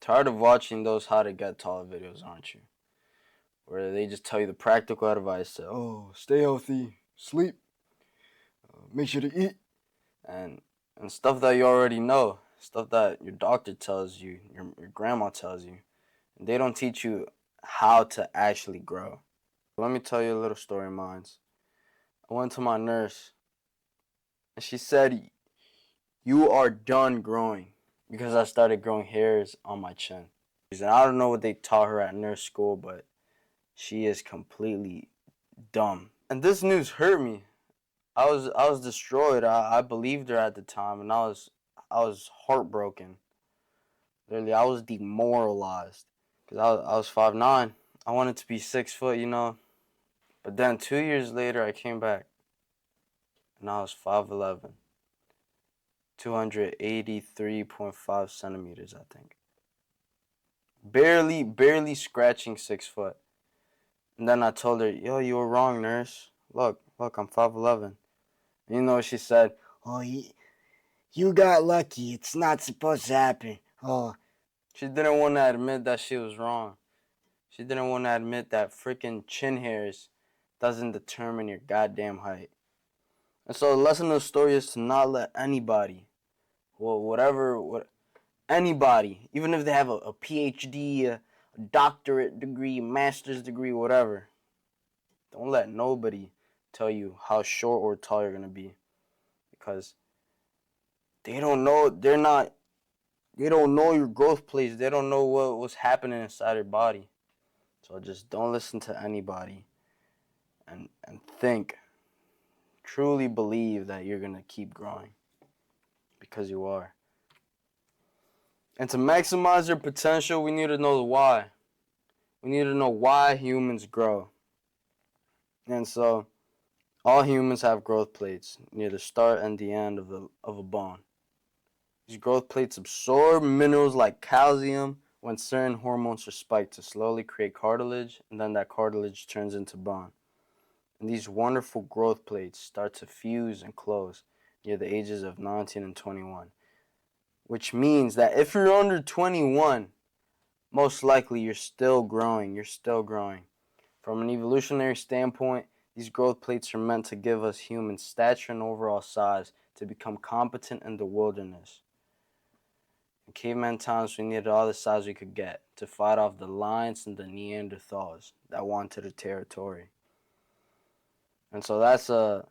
Tired of watching those how to get tall videos, aren't you? Where they just tell you the practical advice to, stay healthy, sleep, make sure to eat, and stuff that you already know, stuff that your doctor tells you, your grandma tells you. And they don't teach you how to actually grow. Let me tell you a little story of mine. I went to my nurse, and she said, "You are done growing," because I started growing hairs on my chin. And I don't know what they taught her at nurse school, but she is completely dumb. And this news hurt me. I was destroyed. I believed her at the time, and I was heartbroken. Literally, I was demoralized because I was 5'9". I wanted to be 6 foot, But then 2 years later, I came back, and I was 5'11", 283.5 centimeters, I think. Barely scratching 6 foot. And then I told her, "Yo, you were wrong, nurse. Look, I'm 5'11". You know what she said? Oh, you got lucky. It's not supposed to happen. Oh. She didn't want to admit that she was wrong. She didn't want to admit that freaking chin hairs doesn't determine your goddamn height. And so the lesson of the story is to not let anybody, anybody, even if they have a PhD, a doctorate degree, master's degree, whatever, don't let nobody tell you how short or tall you're going to be. Because they don't know, they don't know your growth plates. They don't know what's happening inside your body. So just don't listen to anybody and think, truly believe that you're going to keep growing, because you are. And to maximize your potential, we need to know the why. We need to know why humans grow. And so all humans have growth plates near the start and the end of a bone. These growth plates absorb minerals like calcium when certain hormones are spiked to slowly create cartilage, and then that cartilage turns into bone. And these wonderful growth plates start to fuse and close near the ages of 19 and 21. Which means that if you're under 21, most likely you're still growing. From an evolutionary standpoint, these growth plates are meant to give us humans stature and overall size to become competent in the wilderness. In caveman times, we needed all the size we could get to fight off the lions and the Neanderthals that wanted the territory. And so that's a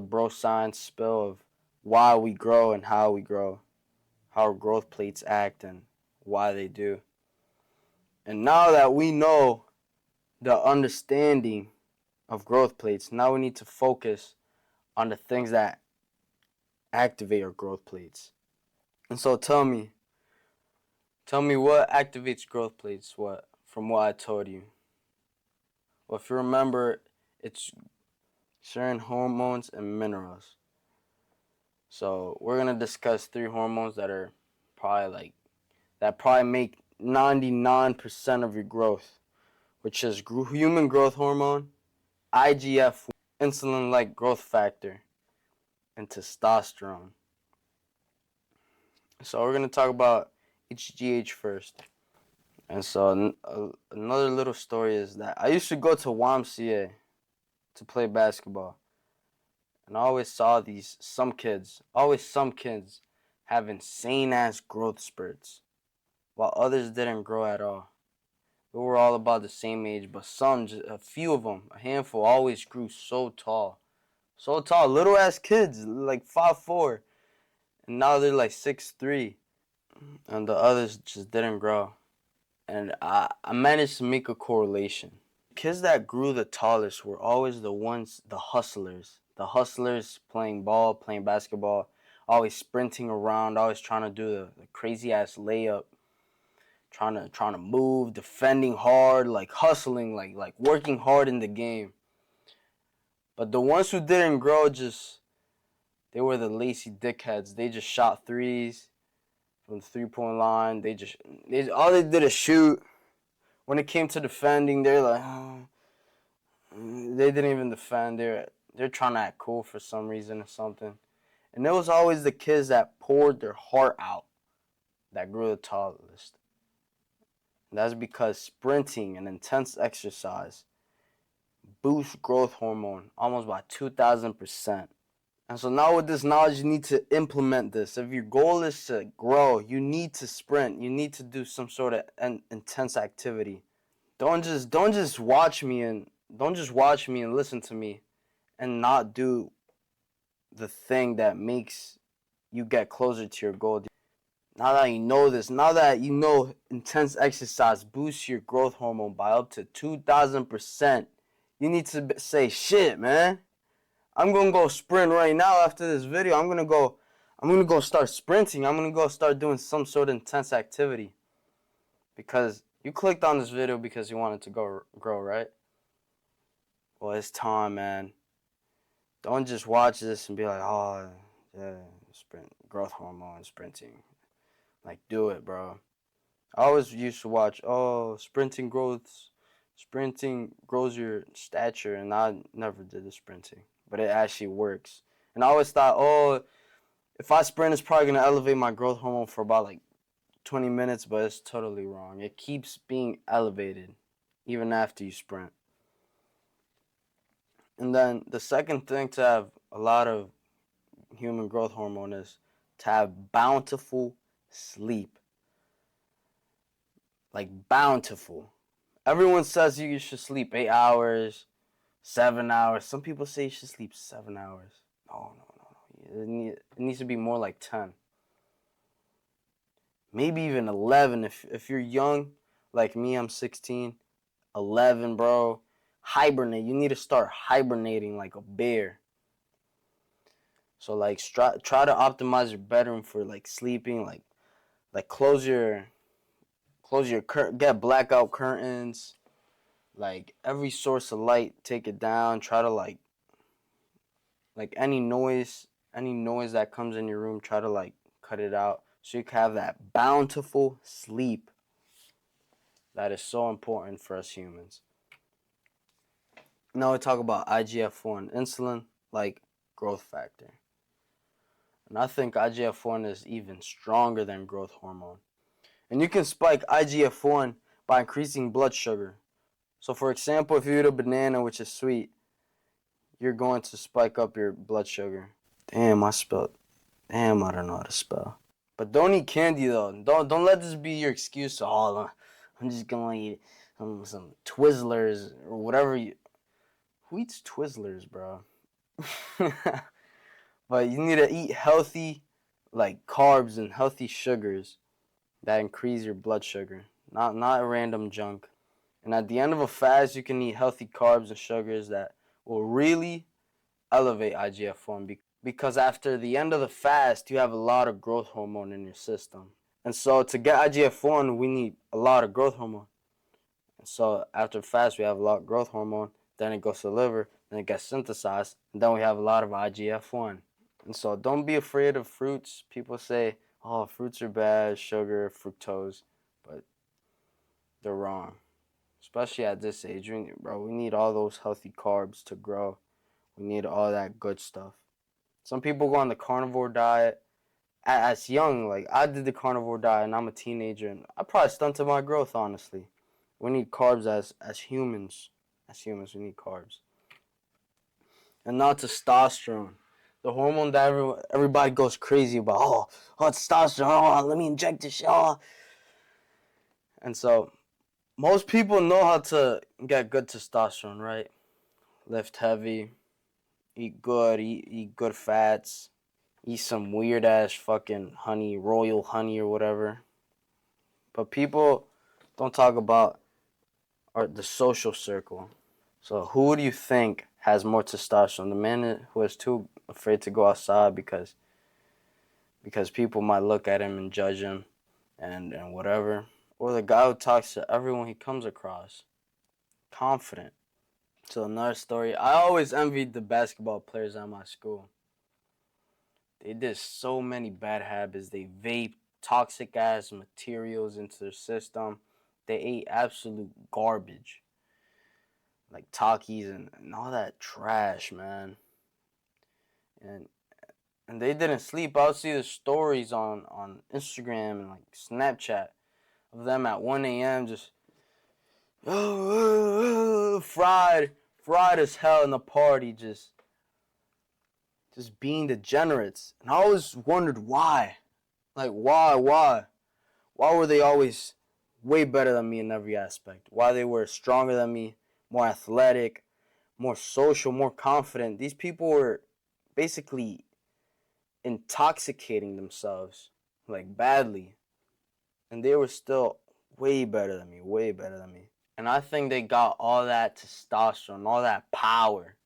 bro science spill of why we grow and how we grow, how our growth plates act and why they do. And now that we know the understanding of growth plates, now we need to focus on the things that activate our growth plates. And so tell me what activates growth plates, from what I told you. Well, if you remember, it's certain hormones and minerals. So we're going to discuss 3 hormones that are probably make 99% of your growth, which is human growth hormone, IGF, insulin-like growth factor, and testosterone. So we're going to talk about HGH first. And so another little story is that I used to go to YMCA to play basketball. And I always saw some kids have insane ass growth spurts, while others didn't grow at all. We were all about the same age, but a few of them, a handful, always grew so tall. Little ass kids, like 5'4", and now they're like 6'3", and the others just didn't grow. And I managed to make a correlation. Kids that grew the tallest were always the hustlers playing ball, playing basketball, always sprinting around, always trying to do the crazy ass layup, trying to move, defending hard, like hustling, like working hard in the game. But the ones who didn't grow, they were the lazy dickheads. They just shot threes from the 3-point line. All they did is shoot. When it came to defending, they're like, they didn't even defend. They're trying to act cool for some reason or something. And it was always the kids that poured their heart out that grew the tallest. And that's because sprinting and intense exercise boosts growth hormone almost by 2,000%. And so now with this knowledge, you need to implement this. If your goal is to grow, you need to sprint. You need to do some sort of intense activity. Don't just watch me and listen to me and not do the thing that makes you get closer to your goal. Now that you know this, now that you know intense exercise boosts your growth hormone by up to 2,000%, you need to say, shit, man. I'm gonna go sprint right now after this video. I'm gonna go start sprinting. I'm gonna go start doing some sort of intense activity. Because you clicked on this video because you wanted to grow, right? Well, it's time, man. Don't just watch this and be like, oh, yeah, sprint, growth hormone, sprinting. Like, do it, bro. I always used to watch, oh, sprinting grows your stature, and I never did the sprinting. But it actually works. And I always thought, oh, if I sprint, it's probably going to elevate my growth hormone for about like 20 minutes, but it's totally wrong. It keeps being elevated even after you sprint. And then the second thing to have a lot of human growth hormone is to have bountiful sleep. Like bountiful. Everyone says you should sleep 8 hours, 7 hours. Some people say you should sleep 7 hours. No. It needs to be more like 10. Maybe even 11 if you're young, like me, I'm 16. 11, bro. Hibernate. You need to start hibernating like a bear. So like try to optimize your bedroom for like sleeping, like close your get blackout curtains. Like every source of light, take it down. Try to like any noise that comes in your room, try to like cut it out so you can have that bountiful sleep. That is so important for us humans. Now we talk about IGF-1, insulin, like growth factor. And I think IGF-1 is even stronger than growth hormone. And you can spike IGF-1 by increasing blood sugar. So for example, if you eat a banana, which is sweet, you're going to spike up your blood sugar. Damn, I don't know how to spell. But don't eat candy though. Don't let this be your excuse. Oh, I'm just gonna eat some Twizzlers or whatever. Who eats Twizzlers, bro? But you need to eat healthy, like carbs and healthy sugars that increase your blood sugar, not random junk. And at the end of a fast, you can eat healthy carbs and sugars that will really elevate IGF-1 because after the end of the fast, you have a lot of growth hormone in your system. And so to get IGF-1, we need a lot of growth hormone. And so after fast, we have a lot of growth hormone. Then it goes to the liver, then it gets synthesized, and then we have a lot of IGF-1. And so don't be afraid of fruits. People say, oh, fruits are bad, sugar, fructose, but they're wrong. Especially at this age, bro, we need all those healthy carbs to grow. We need all that good stuff. Some people go on the carnivore diet as young. Like, I did the carnivore diet, and I'm a teenager, and I probably stunted my growth, honestly. We need carbs as humans. As humans, we need carbs. And now testosterone. The hormone that everybody goes crazy about. Oh, testosterone. Oh, let me inject this shit. Oh. And so, most people know how to get good testosterone, right? Lift heavy, eat good, eat good fats, eat some weird ass fucking honey, royal honey or whatever. But people don't talk about the social circle. So who do you think has more testosterone? The man who is too afraid to go outside because people might look at him and judge him and whatever. Or the guy who talks to everyone he comes across. Confident. So another story. I always envied the basketball players at my school. They did so many bad habits. They vaped toxic ass materials into their system. They ate absolute garbage. Like Takis and all that trash, man. And they didn't sleep. I would see the stories on Instagram and like Snapchat of them at 1 a.m. just fried as hell in the party, just being degenerates. And I always wondered why. Like, why were they always way better than me in every aspect? Why they were stronger than me, more athletic, more social, more confident. These people were basically intoxicating themselves, like, badly. And they were still way better than me, way better than me. And I think they got all that testosterone, all that power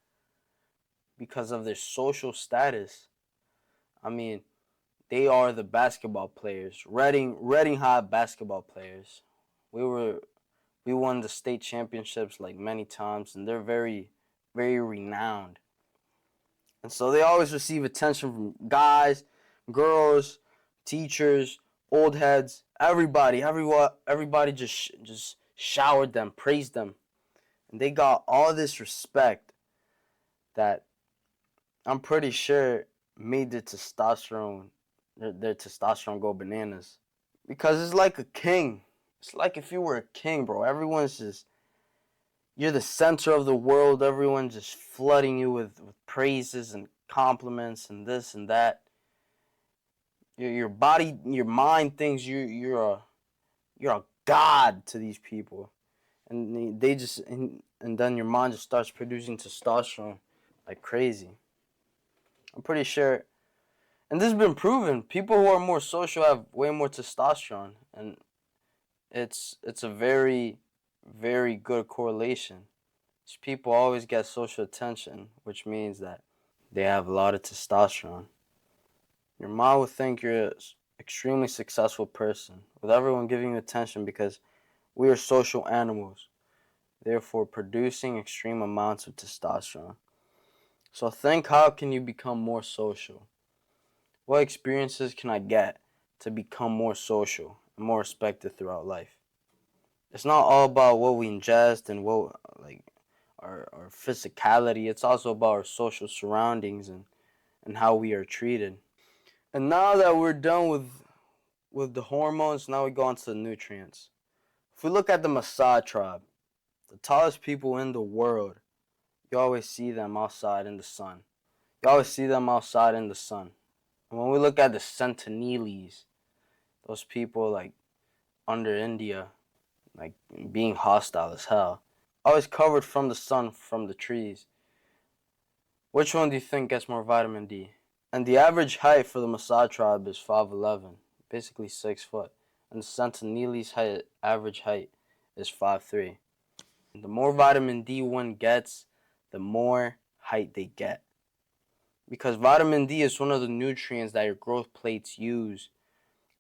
because of their social status. I mean, they are the basketball players. Reading High basketball players. We won the state championships like many times, and they're very, very renowned. And so they always receive attention from guys, girls, teachers, old heads, everybody. Everybody just showered them, praised them, and they got all this respect that I'm pretty sure made their testosterone go bananas. Because it's like a king. It's like if you were a king, bro. Everyone's just, you're the center of the world. Everyone's just flooding you with praises and compliments and this and that. Your body, your mind thinks you're a god to these people, and they just and then your mind just starts producing testosterone like crazy. I'm pretty sure, and this has been proven. People who are more social have way more testosterone, and it's a very, very good correlation. These people always get social attention, which means that they have a lot of testosterone. Your mom would think you're an extremely successful person, with everyone giving you attention because we are social animals, therefore producing extreme amounts of testosterone. So think, how can you become more social? What experiences can I get to become more social and more respected throughout life? It's not all about what we ingest and what, like, our physicality. It's also about our social surroundings and how we are treated. And now that we're done with the hormones, now we go on to the nutrients. If we look at the Maasai tribe, the tallest people in the world, you always see them outside in the sun. You always see them outside in the sun. And when we look at the Sentinelese, those people like under India, like being hostile as hell, always covered from the sun, from the trees. Which one do you think gets more vitamin D? And the average height for the Maasai tribe is 5'11", basically 6 foot. And the Sentinelese average height is 5'3". The more vitamin D one gets, the more height they get. Because vitamin D is one of the nutrients that your growth plates use.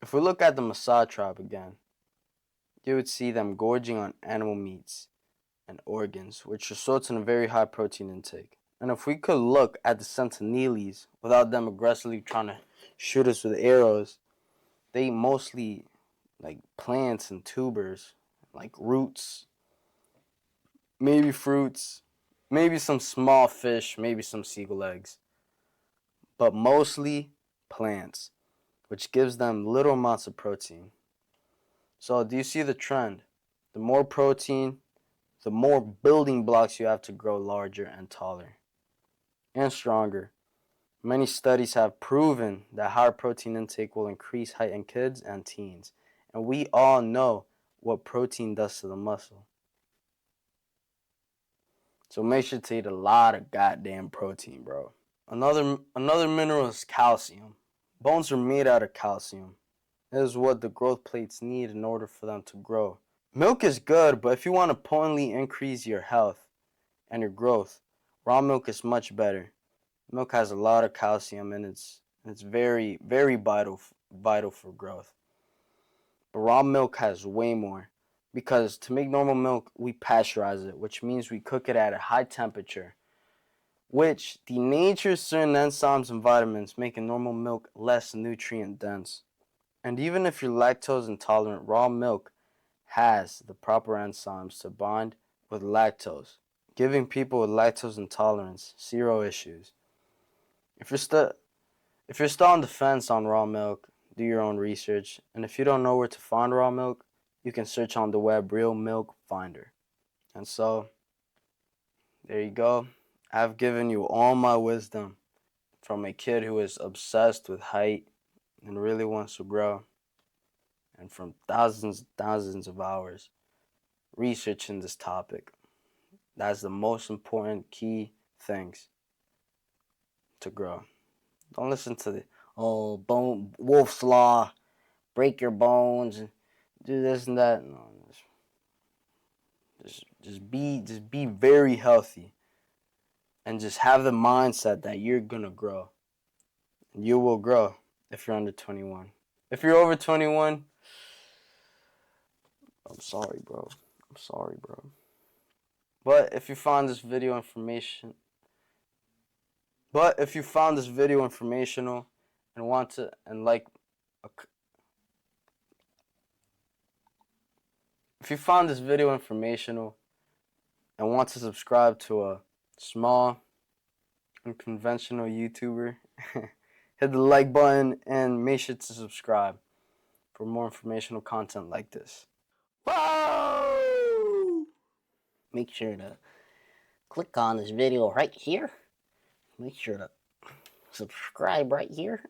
If we look at the Maasai tribe again, you would see them gorging on animal meats and organs, which results in a very high protein intake. And if we could look at the Sentinelese without them aggressively trying to shoot us with arrows, they eat mostly like plants and tubers, like roots, maybe fruits, maybe some small fish, maybe some seagull eggs, but mostly plants, which gives them little amounts of protein. So do you see the trend? The more protein, the more building blocks you have to grow larger and taller and stronger. Many studies have proven that higher protein intake will increase height in kids and teens. And we all know what protein does to the muscle. So make sure to eat a lot of goddamn protein, bro. Another mineral is calcium. Bones are made out of calcium. It is what the growth plates need in order for them to grow. Milk is good, but if you want to potently increase your health and your growth, raw milk is much better. Milk has a lot of calcium and it's very, very vital for growth. But raw milk has way more, because to make normal milk we pasteurize it, which means we cook it at a high temperature, which denatures certain enzymes and vitamins, making normal milk less nutrient dense. And even if you're lactose intolerant, raw milk has the proper enzymes to bond with lactose, giving people with lactose intolerance zero issues. If you're still on the fence on raw milk, do your own research. And if you don't know where to find raw milk, you can search on the web real milk finder. And so, there you go. I've given you all my wisdom from a kid who is obsessed with height and really wants to grow, and from thousands of hours researching this topic. That's the most important key things to grow. Don't listen to the bone Wolf's Law, break your bones, and do this and that. No, just be very healthy, and just have the mindset that you're gonna grow. And you will grow if you're under 21. If you're over 21, I'm sorry, bro. I'm sorry, bro. But if you found this video information, but if you found this video informational and want to if you found this video informational and want to subscribe to a small unconventional YouTuber, hit the like button and make sure to subscribe for more informational content like this. Whoa! Make sure to click on this video right here. Make sure to subscribe right here.